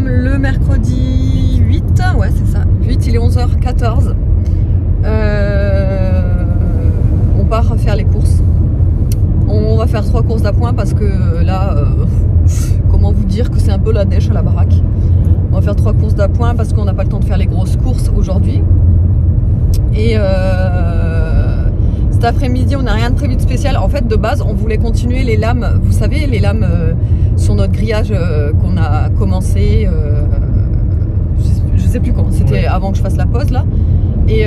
sommes le mercredi 8, ouais c'est ça, 8, il est 11h14. On part faire les courses. On va faire 3 courses d'appoint parce que là, comment vous dire que c'est un peu la dèche à la baraque. On va faire 3 courses d'appoint parce qu'on n'a pas le temps de faire les grosses courses aujourd'hui. Et cet après-midi, on n'a rien de prévu de spécial. En fait, de base, on voulait continuer les lames. Vous savez, les lames sur notre grillage qu'on a commencé. Je sais plus quand. C'était avant que je fasse la pause là. Et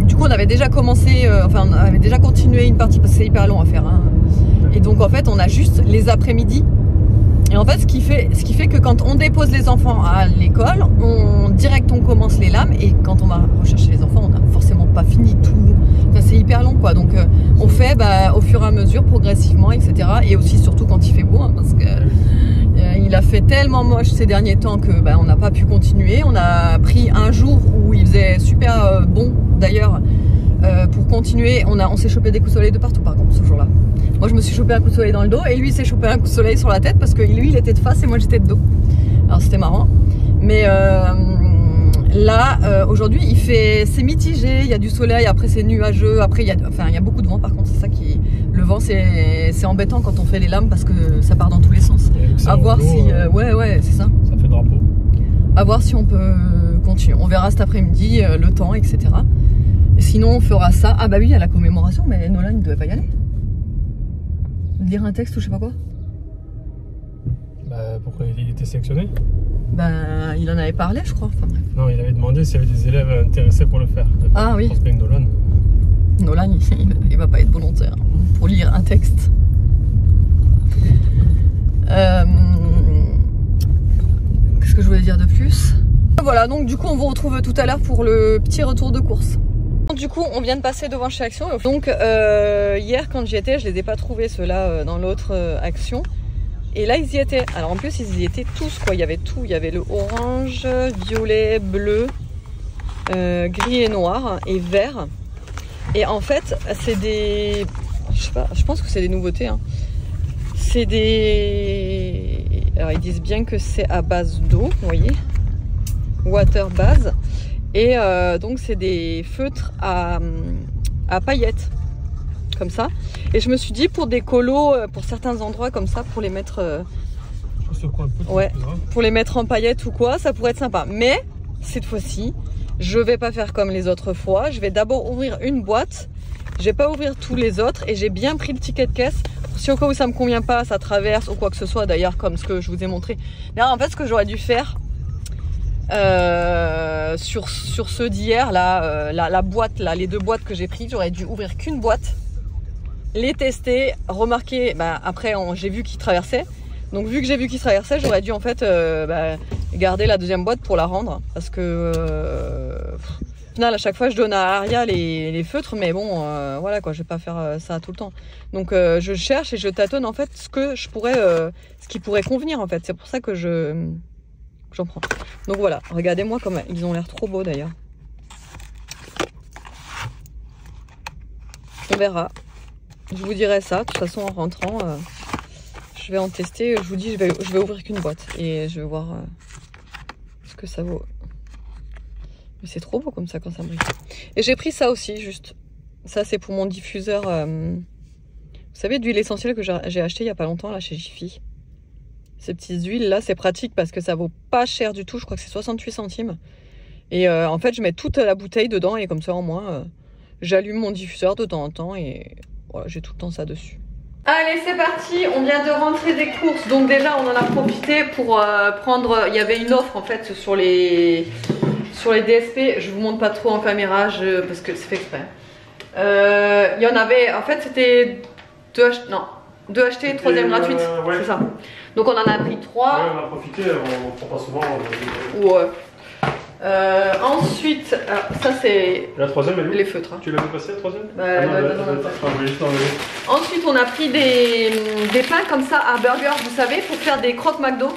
du coup, on avait déjà commencé. Enfin, on avait déjà continué une partie parce que c'est hyper long à faire. Hein. Et donc, en fait, on a juste les après-midi. Et en fait, ce qui fait que quand on dépose les enfants à l'école, direct on commence les lames, et quand on va rechercher les enfants, on n'a forcément pas fini tout. Enfin, c'est hyper long quoi. Donc on fait au fur et à mesure, progressivement, etc. Et aussi surtout quand il fait beau, hein, parce que il a fait tellement moche ces derniers temps que on n'a pas pu continuer. On a pris un jour où il faisait super bon d'ailleurs. Pour continuer, on s'est chopé des coups de soleil de partout par contre ce jour-là. Moi je me suis chopé un coup de soleil dans le dos et lui il s'est chopé un coup de soleil sur la tête parce que lui il était de face et moi j'étais de dos. Alors c'était marrant. Mais là aujourd'hui c'est mitigé, il y a du soleil, après c'est nuageux, après il y a beaucoup de vent par contre, c'est ça qui... Le vent c'est embêtant quand on fait les lames parce que ça part dans tous les sens. À voir si... ouais c'est ça. Ça fait drapeau. À voir si on peut continuer. On verra cet après-midi le temps, etc. Sinon on fera ça. Ah bah oui, il y a la commémoration, mais Nolan il ne devait pas y aller. Lire un texte ou je sais pas quoi. Pourquoi il était sélectionné? Il en avait parlé je crois, enfin bref. Non, il avait demandé s'il y avait des élèves intéressés pour le faire. Ah oui. Je pense que Nolan. Nolan il va pas être volontaire pour lire un texte. Qu'est-ce que je voulais dire de plus? Voilà, donc du coup on vous retrouve tout à l'heure pour le petit retour de course. Du coup on vient de passer devant chez Action. Donc hier quand j'y étais, je les ai pas trouvés ceux-là dans l'autre Action. Et là ils y étaient. Alors en plus ils y étaient tous quoi, il y avait tout. Il y avait le orange, violet, bleu, gris et noir et vert. Et en fait c'est des... Je sais pas, je pense que c'est des nouveautés hein. C'est des... Alors ils disent bien que c'est à base d'eau, vous voyez, water base. Et donc c'est des feutres à paillettes comme ça. Et je me suis dit pour des colos, pour certains endroits comme ça, pour les mettre pour les mettre en paillettes ou quoi, ça pourrait être sympa. Mais cette fois-ci je vais pas faire comme les autres fois. Je vais d'abord ouvrir une boîte, je vais pas ouvrir tous les autres, et j'ai bien pris le ticket de caisse si au cas où ça me convient pas, ça traverse ou quoi que ce soit, d'ailleurs comme ce que je vous ai montré. Mais en fait ce que j'aurais dû faire sur ceux d'hier là, la boîte là, les 2 boîtes que j'ai pris, j'aurais dû ouvrir qu'une boîte, les tester, remarquer, après j'ai vu qu'ils traversaient, donc vu que j'ai vu qu'ils traversaient, j'aurais dû en fait garder la 2e boîte pour la rendre, parce que au final à chaque fois je donne à Aria les feutres, mais bon voilà quoi, je vais pas faire ça tout le temps, donc je cherche et je tâtonne en fait ce que je pourrais ce qui pourrait convenir en fait, c'est pour ça que j'en prends. Donc voilà, regardez-moi comme ils ont l'air trop beaux d'ailleurs. On verra. Je vous dirai ça. De toute façon, en rentrant, je vais en tester. Je vous dis, je vais ouvrir qu'une boîte et je vais voir ce que ça vaut. Mais c'est trop beau comme ça quand ça brille. Et j'ai pris ça aussi, juste. Ça, c'est pour mon diffuseur. Vous savez, d'huile essentielle que j'ai acheté il y a pas longtemps là chez Jiffy. Ces petites huiles là, c'est pratique parce que ça vaut pas cher du tout. Je crois que c'est 68 centimes. Et en fait, je mets toute la bouteille dedans et comme ça, au moins, j'allume mon diffuseur de temps en temps et voilà, j'ai tout le temps ça dessus. Allez, c'est parti. On vient de rentrer des courses. Donc déjà, on en a profité pour prendre... Il y avait une offre en fait sur les DSP. Je vous montre pas trop en caméra parce que c'est fait exprès. Il y en avait... En fait, c'était 2 achetés, 3e gratuite. Ouais. C'est ça. Donc on en a pris 3. Ouais, on a profité, on prend pas souvent. Ouais. Ensuite, ça c'est la 3e, elle est où? Les feutres. Hein. Tu l'avais passé la 3e? Ensuite, on a pris des pains comme ça à burger, vous savez, pour faire des croque McDo.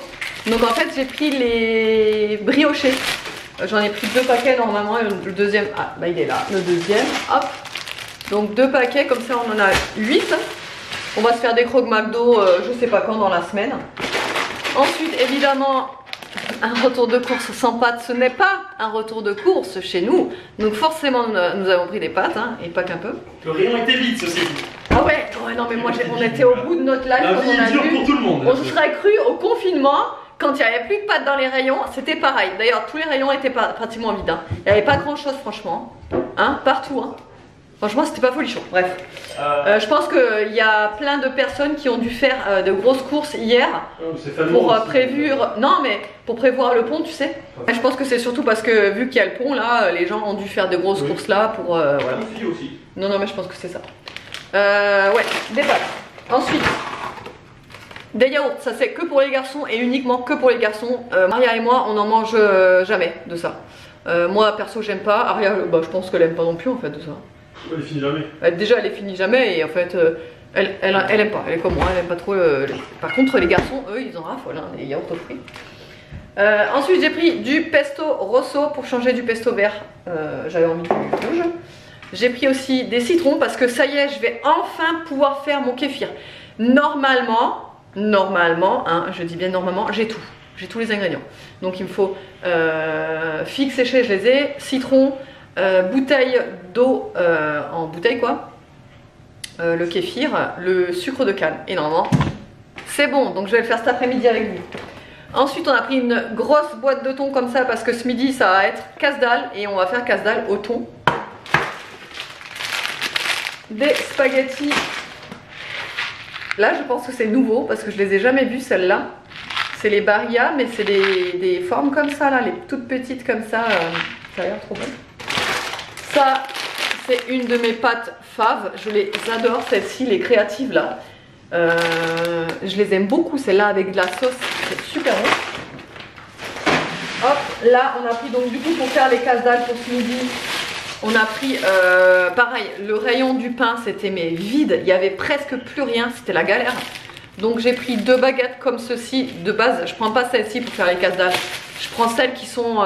Donc en fait, j'ai pris les briochés. J'en ai pris 2 paquets normalement. Et le deuxième, il est là. Le deuxième, hop. Donc 2 paquets, comme ça on en a 8. On va se faire des croque McDo, je sais pas quand, dans la semaine. Ensuite, évidemment, un retour de course sans pâtes, ce n'est pas un retour de course chez nous. Donc forcément, nous avons pris des pâtes, hein, et pas qu'un peu. Le rayon était vide, ceci dit. Ah ouais, non mais moi on était au bout de notre life. La vie est dure pour tout le monde. On se serait cru au confinement, quand il n'y avait plus de pâtes dans les rayons, c'était pareil. D'ailleurs, tous les rayons étaient pratiquement vides. Hein. Il n'y avait pas grand chose franchement, hein, partout. Hein. Franchement, c'était pas folichon. Bref, je pense qu'il y a plein de personnes qui ont dû faire de grosses courses hier pour prévoir. Non, mais pour prévoir le pont, tu sais. Je pense que c'est surtout parce que vu qu'il y a le pont là, les gens ont dû faire de grosses courses là pour. Voilà. Aussi. Non, mais je pense que c'est ça. Ouais, des pâtes. Ensuite, des yaourts. Ça c'est que pour les garçons et uniquement que pour les garçons. Maria et moi, on n'en mange jamais de ça. Moi perso, j'aime pas. Aria, bah, je pense qu'elle aime pas non plus en fait de ça. Elle finit jamais. Déjà, elle est finie jamais et en fait, elle aime pas. Elle est comme moi, elle aime pas trop. Par contre, les garçons, eux, ils en raffolent, hein, les yaourts aux fruits. Ensuite, j'ai pris du pesto rosso pour changer du pesto vert. J'avais envie du rouge. J'ai pris aussi des citrons parce que ça y est, je vais enfin pouvoir faire mon kéfir. Normalement, hein, je dis bien normalement, j'ai tout. J'ai tous les ingrédients. Donc il me faut figues séchées, je les ai, citron, bouteille d'eau en bouteille quoi, le kéfir, le sucre de canne. Et normalement, c'est bon. Donc je vais le faire cet après-midi avec vous. Ensuite, on a pris une grosse boîte de thon comme ça parce que ce midi, ça va être casse-dalle et on va faire casse-dalle au thon. Des spaghettis. Là, je pense que c'est nouveau parce que je les ai jamais vus celles-là. C'est les Barilla, mais c'est des formes comme ça, là, les toutes petites comme ça. Ça a l'air trop bon. Ça, c'est une de mes pâtes fave. Je les adore, celles-ci, les créatives là. Je les aime beaucoup, celles-là avec de la sauce. C'est super bon. Hop, là, on a pris donc du coup pour faire les casse-dalles pour ce midi. On a pris, pareil, le rayon du pain, c'était mais vide. Il y avait presque plus rien, c'était la galère. Donc j'ai pris 2 baguettes comme ceci. De base, je prends pas celle-ci pour faire les casse-dalles. Je prends celles qui sont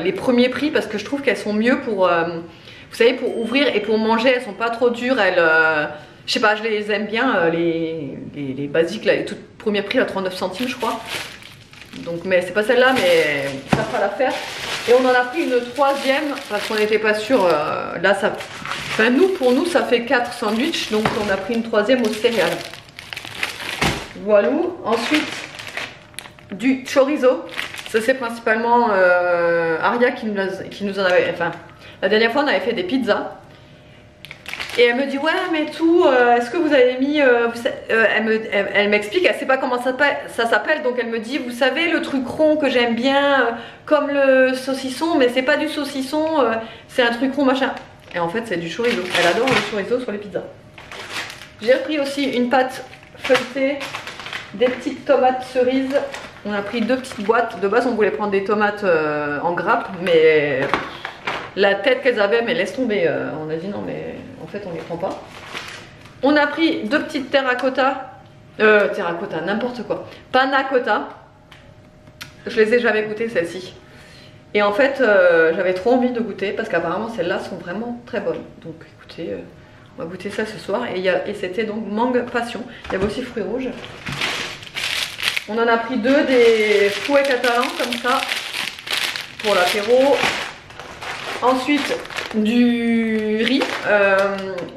les premiers prix parce que je trouve qu'elles sont mieux pour, vous savez, pour ouvrir et pour manger. Elles sont pas trop dures. Elles, je sais pas, je les aime bien, les basiques, là, les tout premiers prix à 39 centimes, je crois. Donc, mais c'est pas celle-là, mais ça fera l'affaire. Et on en a pris une troisième parce qu'on n'était pas sûr. Là, ça, enfin, pour nous, ça fait 4 sandwichs. Donc, on a pris une troisième aux céréales. Voilà. Ensuite, du chorizo. Ça, c'est principalement Aria qui nous en avait. Enfin, la dernière fois, on avait fait des pizzas. Et elle me dit, ouais, mais tout, est-ce que vous avez mis. Elle m'explique, elle sait pas comment ça s'appelle. Donc, elle me dit, vous savez, le truc rond que j'aime bien, comme le saucisson, mais c'est pas du saucisson, c'est un truc rond, machin. Et en fait, c'est du chorizo. Elle adore le chorizo sur les pizzas. J'ai pris aussi une pâte feuilletée, des petites tomates cerises. On a pris 2 petites boîtes. De base, on voulait prendre des tomates en grappe, mais la tête qu'elles avaient, mais laisse tomber. On a dit non, mais en fait, on les prend pas. On a pris 2 petites terracotta. Terracotta, n'importe quoi. Panna cotta. Je les ai jamais goûtées, celles-ci. Et en fait, j'avais trop envie de goûter parce qu'apparemment, celles-là sont vraiment très bonnes. Donc, écoutez, on va goûter ça ce soir. Et c'était donc mangue passion. Il y avait aussi fruits rouges. On en a pris 2 des fouets catalans comme ça pour l'apéro. Ensuite du riz.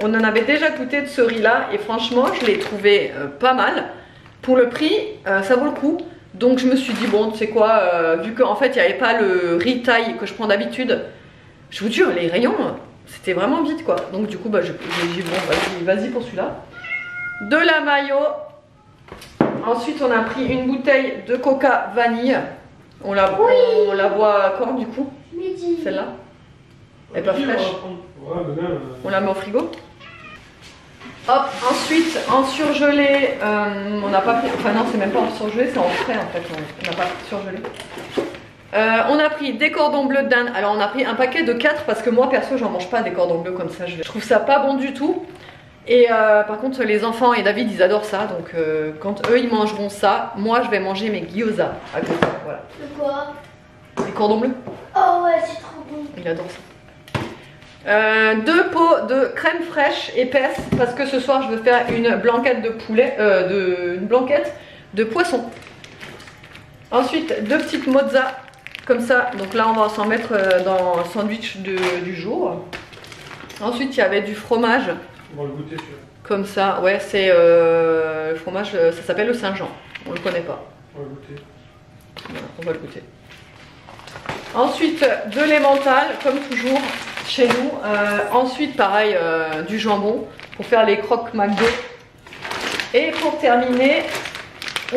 On en avait déjà goûté de ce riz là et franchement je l'ai trouvé pas mal. Pour le prix ça vaut le coup. Donc je me suis dit bon tu sais quoi, vu qu'en fait il n'y avait pas le riz thaï que je prends d'habitude. Je vous jure les rayons c'était vraiment vide quoi. Donc du coup bah, j'ai dit bon vas-y pour celui-là. De la mayo. Ensuite, on a pris une bouteille de coca vanille. On la boit quand du coup? Midi. Celle-là? Elle est pas fraîche. On la met au frigo. Hop, ensuite, en surgelé, on n'a pas pris. Enfin, non, c'est même pas en surgelé, c'est en frais en fait. On n'a pas surgelé. On a pris des cordons bleus de dinde. Alors, on a pris un paquet de 4 parce que moi, perso, j'en mange pas des cordons bleus comme ça. Je trouve ça pas bon du tout. Et par contre les enfants et David ils adorent ça donc quand eux ils mangeront ça, moi je vais manger mes gyoza à côté, voilà. De quoi? Les cordons bleus. Oh ouais c'est trop bon. Il adore ça. 2 pots de crème fraîche épaisse parce que ce soir je veux faire une blanquette de poulet, une blanquette de poisson. Ensuite, 2 petites mozza comme ça. Donc là, on va s'en mettre dans le sandwich du jour. Ensuite, il y avait du fromage. On va le goûter celui-là. Comme ça, ouais, c'est le fromage, ça s'appelle le Saint-Jean. On le connaît pas. On va le goûter. Voilà, on va le goûter. Ensuite, de l'emmental, comme toujours chez nous. Ensuite, pareil, du jambon pour faire les croques McDo. Et pour terminer,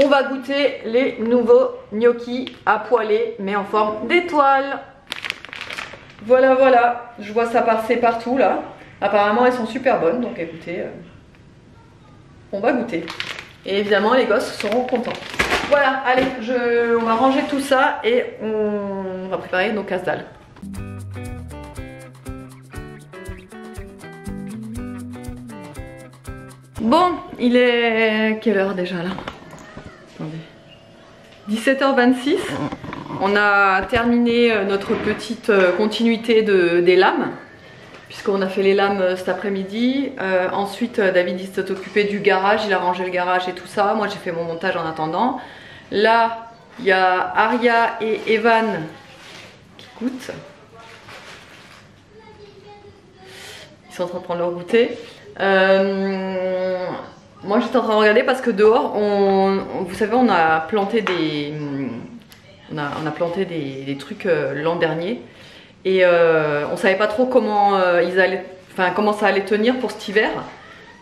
on va goûter les nouveaux gnocchis à poêler, mais en forme d'étoile. Voilà, voilà. Je vois ça passer partout là. Apparemment, elles sont super bonnes, donc écoutez, on va goûter. Et évidemment, les gosses seront contents. Voilà, allez, on va ranger tout ça et on va préparer nos casse-dalles. Bon, il est quelle heure déjà là? Attendez. 17h26. On a terminé notre petite continuité des lames, puisqu'on a fait les lames cet après-midi. Ensuite, David il s'est occupé du garage, il a rangé le garage et tout ça. Moi, j'ai fait mon montage en attendant. Là, il y a Aria et Evan qui goûtent. Ils sont en train de prendre leur goûter. Moi, j'étais en train de regarder parce que dehors, vous savez, on a planté des trucs l'an dernier. Et on savait pas trop comment comment ça allait tenir pour cet hiver.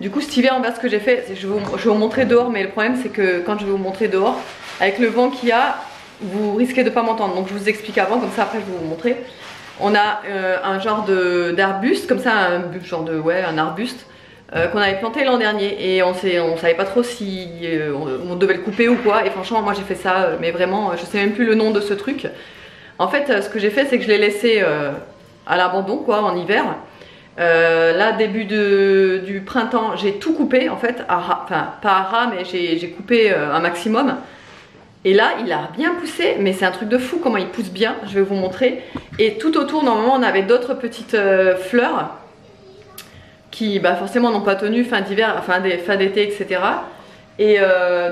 Du coup, cet hiver, en bas, ce que j'ai fait, je vais vous montrer dehors, mais le problème c'est que quand je vais vous montrer dehors, avec le vent qu'il y a, vous risquez de pas m'entendre. Donc je vous explique avant, comme ça après je vais vous montrer. On a un genre d'arbuste, comme ça, un arbuste qu'on avait planté l'an dernier. Et on savait pas trop si on devait le couper ou quoi. Et franchement, moi j'ai fait ça, mais vraiment, je sais même plus le nom de ce truc. En fait, ce que j'ai fait, c'est que je l'ai laissé à l'abandon, quoi, en hiver. Là, début du printemps, j'ai tout coupé, en fait, enfin, pas à ras, mais j'ai coupé un maximum. Et là, il a bien poussé, mais c'est un truc de fou comment il pousse bien, je vais vous montrer. Et tout autour, normalement, on avait d'autres petites fleurs qui, forcément, n'ont pas tenu fin d'hiver, fin d'été, etc. Et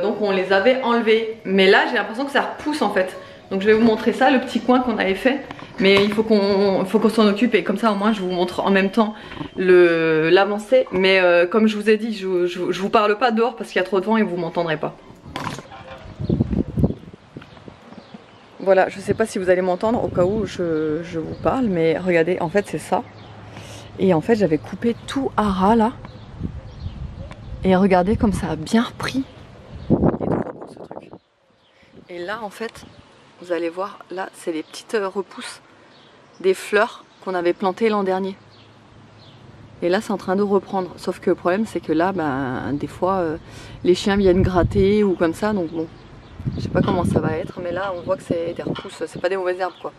donc, on les avait enlevées. Mais là, j'ai l'impression que ça repousse, en fait. Donc je vais vous montrer ça, le petit coin qu'on avait fait. Mais il faut qu'on s'en occupe et comme ça au moins je vous montre en même temps l'avancée. Mais comme je vous ai dit, je vous parle pas dehors parce qu'il y a trop de vent et vous m'entendrez pas. Voilà, je sais pas si vous allez m'entendre au cas où je vous parle, mais regardez, en fait c'est ça. Et en fait j'avais coupé tout à ras là. Et regardez comme ça a bien repris. Il est trop beau ce truc. Et là en fait, vous allez voir, là, c'est les petites repousses des fleurs qu'on avait plantées l'an dernier. Et là, c'est en train de reprendre. Sauf que le problème, c'est que là, des fois, les chiens viennent gratter ou comme ça. Donc bon, je sais pas comment ça va être. Mais là, on voit que c'est des repousses. C'est pas des mauvaises herbes, quoi.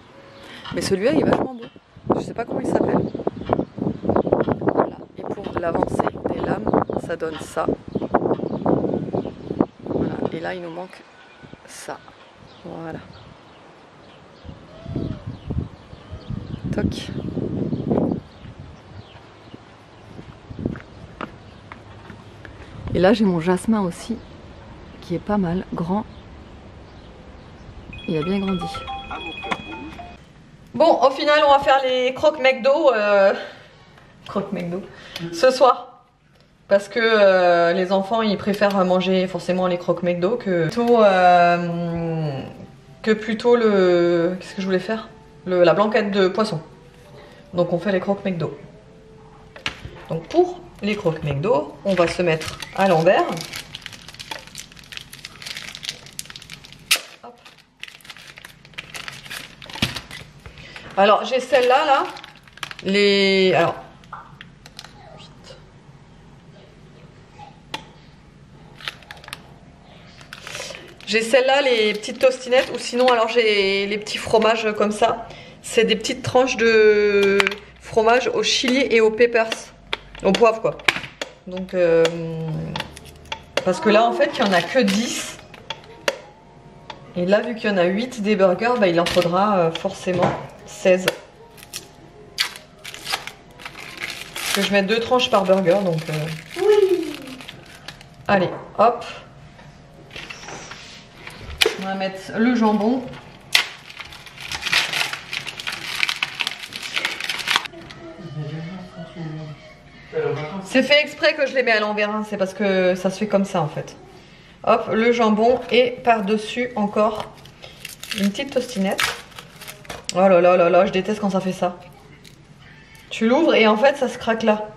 Mais celui-là, il est vachement beau. Je sais pas comment il s'appelle. Voilà. Et pour l'avancée des lames, ça donne ça. Voilà. Et là, il nous manque ça. Voilà. Toc. Et là j'ai mon jasmin aussi qui est pas mal grand. Il a bien grandi. Bon, au final on va faire les croques McDo ce soir. Parce que les enfants ils préfèrent manger forcément les croques McDo que plutôt le... Qu'est-ce que je voulais faire? La blanquette de poisson. Donc on fait les croques McDo. Donc pour les croques McDo, on va se mettre à l'envers. Alors j'ai celle-là là. Alors vite. J'ai celle-là, les petites tostinettes, ou sinon alors j'ai les petits fromages comme ça. C'est des petites tranches de fromage au chili et au peppers, au poivre quoi. Donc parce que là en fait il n'y en a que 10. Et là vu qu'il y en a 8 des burgers, il en faudra forcément 16. Parce que je mets 2 tranches par burger donc... Oui. Allez, hop. On va mettre le jambon. C'est fait exprès que je les mets à l'envers, hein. C'est parce que ça se fait comme ça en fait. Hop, le jambon et par-dessus encore une petite tostinette. Oh là là là là, je déteste quand ça fait ça. Tu l'ouvres et en fait ça se craque là.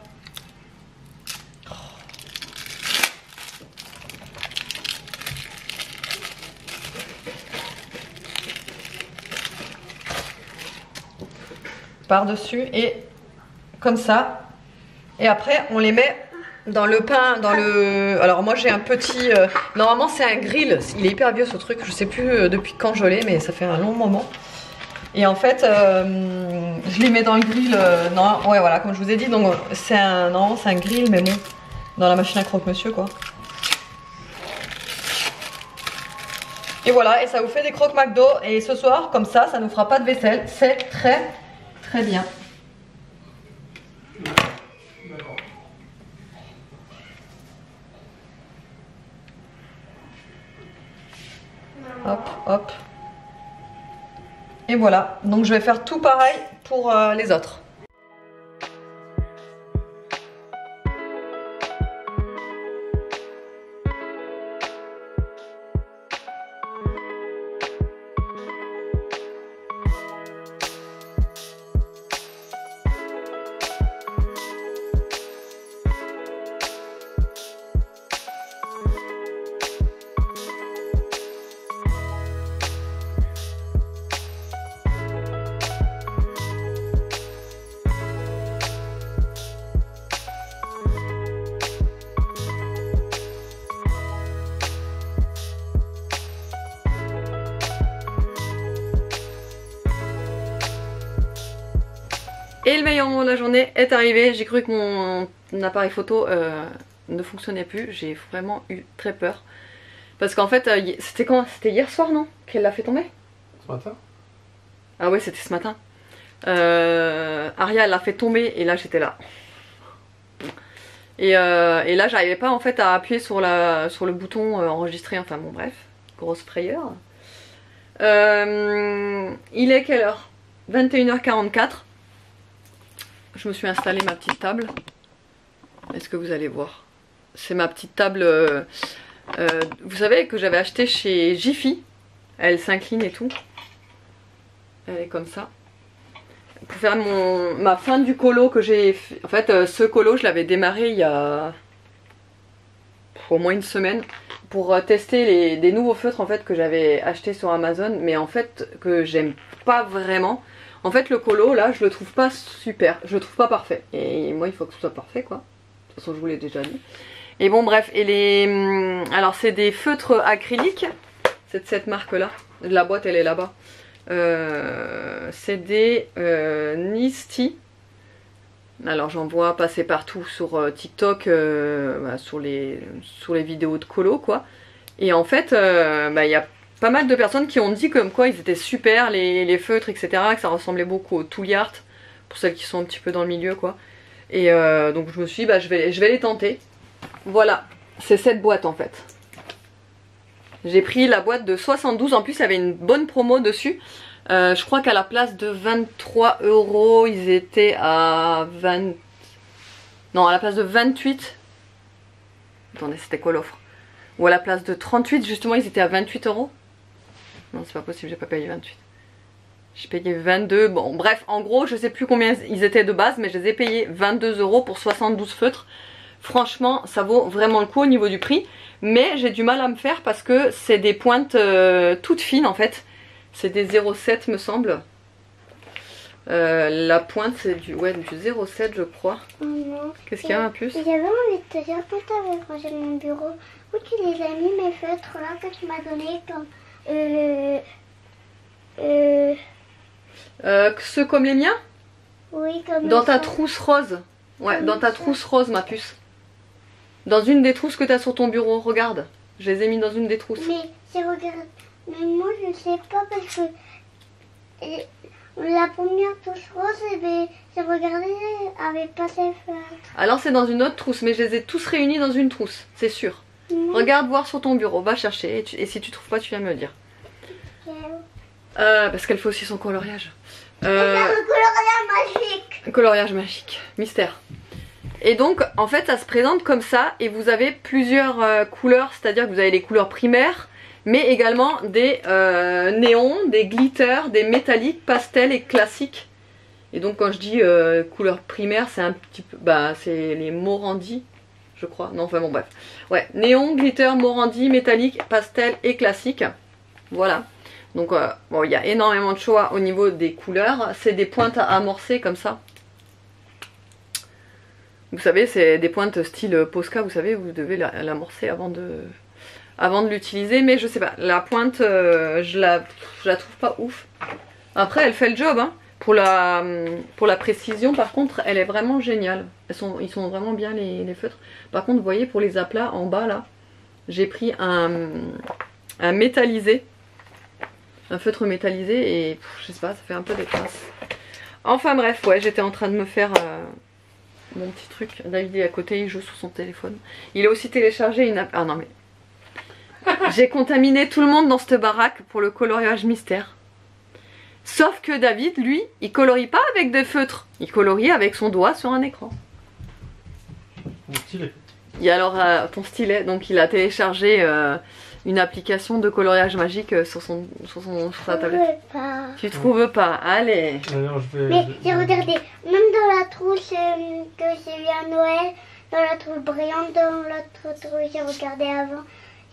Par-dessus et comme ça. Et après on les met dans le pain, dans le... Alors moi j'ai un petit... Normalement c'est un grill, il est hyper vieux ce truc, je sais plus depuis quand je l'ai, mais ça fait un long moment. Et en fait je les mets dans le grill, non, ouais voilà, comme je vous ai dit, donc c'est un... Non, c'est un grill, mais bon, dans la machine à croque-monsieur quoi. Et voilà, et ça vous fait des croque McDo, et ce soir, comme ça nous fera pas de vaisselle, c'est très très bien. Hop, hop. Et voilà. Donc je vais faire tout pareil pour les autres. Et le meilleur moment de la journée est arrivé. J'ai cru que mon appareil photo ne fonctionnait plus. J'ai vraiment eu très peur. Parce qu'en fait, c'était quand? C'était hier soir, non? Qu'elle l'a fait tomber? Ce matin? Ah ouais, c'était ce matin. Aria, elle l'a fait tomber et là, j'étais là. Et là, j'arrivais pas en fait à appuyer sur le bouton enregistrer. Enfin bon, bref. Grosse frayeur. Il est quelle heure? 21h44. Je me suis installé ma petite table. Est-ce que vous allez voir? C'est ma petite table, vous savez, que j'avais acheté chez Jiffy. Elle s'incline et tout. Elle est comme ça. Pour faire ma fin du colo que j'ai fait. En fait, ce colo, je l'avais démarré il y a au moins une semaine. Pour tester des nouveaux feutres en fait que j'avais acheté sur Amazon. Mais en fait, que j'aime pas vraiment. En fait le colo là je le trouve pas super, je le trouve pas parfait. Et moi il faut que ce soit parfait quoi. De toute façon je vous l'ai déjà dit. Et bon bref, et les... Alors c'est des feutres acryliques. C'est de cette marque là. La boîte elle est là-bas. C'est des Nisty. Alors j'en vois passer partout sur TikTok, bah, sur les vidéos de colo quoi. Et en fait bah, y a pas mal de personnes qui ont dit comme quoi ils étaient super les feutres etc, que ça ressemblait beaucoup au Touillart pour celles qui sont un petit peu dans le milieu quoi. Et donc je me suis dit bah je vais les tenter. Voilà, c'est cette boîte en fait. J'ai pris la boîte de 72, en plus il y avait une bonne promo dessus. Je crois qu'à la place de 23 € ils étaient à 20... Non, à la place de 28. Attendez, c'était quoi l'offre? Ou à la place de 38 justement ils étaient à 28 €. Non c'est pas possible, j'ai pas payé 28. J'ai payé 22, bon bref en gros je sais plus combien ils étaient de base, mais je les ai payés 22 € pour 72 feutres. Franchement ça vaut vraiment le coup au niveau du prix. Mais j'ai du mal à me faire parce que c'est des pointes toutes fines en fait. C'est des 0,7 me semble. La pointe c'est du 0,7 je crois. Qu'est-ce qu'il y a un plus? Il y a vraiment des étagères quand t'avais rangé mon bureau. Où tu les as mis mes feutres là que tu m'as donné quand... Ceux comme les miens? Oui, comme dans ça. ta trousse rose. Ouais, Comme dans ta ça. trousse rose ma puce. Dans une des trousses que tu as sur ton bureau, regarde. Je les ai mis dans une des trousses. Mais j'ai regardé... Mais moi je sais pas parce que... La première touche rose, eh ben, j'ai regardé avec pas ses feutres. Alors c'est dans une autre trousse, mais je les ai tous réunis dans une trousse, c'est sûr. Regarde voir sur ton bureau, va chercher et si tu trouves pas tu viens me le dire. Parce qu'elle fait aussi son coloriage. C'est le coloriage magique. Coloriage magique, mystère. Et donc en fait ça se présente comme ça et vous avez plusieurs couleurs, c'est-à-dire que vous avez les couleurs primaires mais également des néons, des glitters, des métalliques, pastels et classiques. Et donc quand je dis couleur primaire c'est un petit peu, c'est les Morandi je crois, non enfin bon bref. Ouais, néon, glitter, Morandi, métallique, pastel et classique. Voilà. Donc bon il y a énormément de choix au niveau des couleurs, c'est des pointes à amorcer comme ça. Vous savez, c'est des pointes style Posca, vous savez, vous devez l'amorcer avant de l'utiliser. Mais je sais pas, la pointe, je la trouve pas ouf. Après, elle fait le job, hein. Pour la précision, par contre, elle est vraiment géniale. Ils sont vraiment bien les feutres. Par contre, vous voyez, pour les aplats, en bas, là, j'ai pris un métallisé. Un feutre métallisé et je sais pas, ça fait un peu des traces. Enfin bref, ouais, j'étais en train de me faire... mon petit truc. David est à côté, il joue sur son téléphone. Il a aussi téléchargé une app. Ah non mais. J'ai contaminé tout le monde dans cette baraque pour le coloriage mystère. Sauf que David, lui, il colorie pas avec des feutres. Il colorie avec son doigt sur un écran. Mon stylet. Et alors ton stylet, donc il a téléchargé une application de coloriage magique sur sa tablette. Pas. Tu trouves pas? Allez. D'ailleurs, Mais j'ai regardé, même dans la trousse que j'ai eu à Noël, dans la trousse brillante, dans l'autre trousse j'ai regardé avant.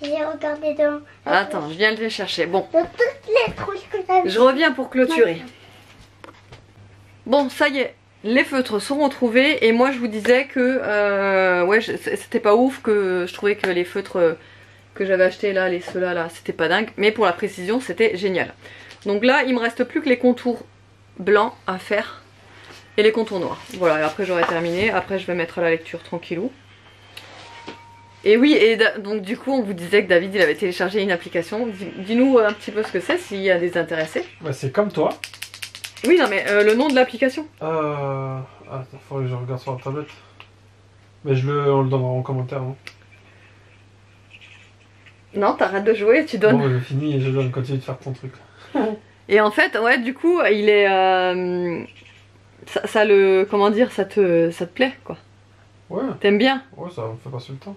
J'ai regardé dans... Attends, je viens de les chercher. Bon. Dans toutes les trousses que t'as vues. Je reviens pour clôturer. Bon, ça y est. Les feutres sont retrouvés et moi je vous disais que ouais, c'était pas ouf, que je trouvais que les feutres que j'avais achetés là, ceux-là là, c'était pas dingue, mais pour la précision c'était génial. Donc là il me reste plus que les contours blancs à faire et les contours noirs. Voilà, et après j'aurai terminé, après je vais mettre à la lecture tranquillou. Et oui, et donc du coup on vous disait que David il avait téléchargé une application. Dis-nous un petit peu ce que c'est s'il y a des intéressés. Bah, c'est comme toi. Oui non mais le nom de l'application. Attends, faut que je regarde sur la tablette. Mais on le donnera en commentaire. Hein. Non, t'arrêtes de jouer et tu donnes. Bon, j'ai fini et je donne, continue de faire ton truc. Et en fait, ouais, du coup, il est. Ça le. Comment dire, ça te plaît, quoi. Ouais. T'aimes bien? Ouais, ça me fait passer le temps.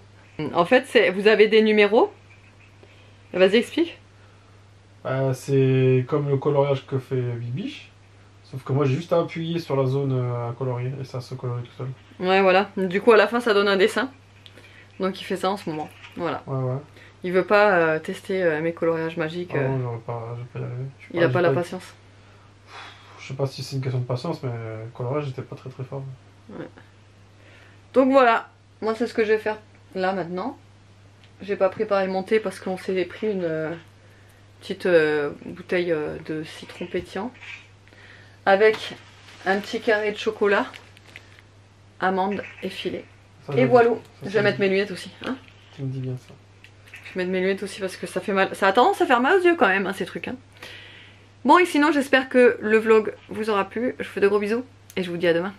En fait, vous avez des numéros. Vas-y, explique. C'est comme le coloriage que fait Bibiche. Sauf que moi j'ai juste à appuyer sur la zone à colorier et ça se colorie tout seul. Ouais, voilà. Du coup, à la fin, ça donne un dessin. Donc, il fait ça en ce moment. Voilà. Ouais. Il veut pas tester mes coloriages magiques. Ah non, je vais pas y arriver. Il a pas la patience. Je sais pas si c'est une question de patience, mais coloriage j'étais pas très fort. Ouais. Donc voilà. Moi, c'est ce que je vais faire là maintenant. J'ai pas préparé mon thé parce qu'on s'est pris une petite bouteille de citron pétillant. Avec un petit carré de chocolat, amande et filet. Et voilà, je vais mettre mes lunettes aussi. Hein, tu me dis bien ça. Je vais mettre mes lunettes aussi parce que ça fait mal. Ça a tendance à faire mal aux yeux quand même, hein, ces trucs. Hein. Bon, et sinon, j'espère que le vlog vous aura plu. Je vous fais de gros bisous et je vous dis à demain.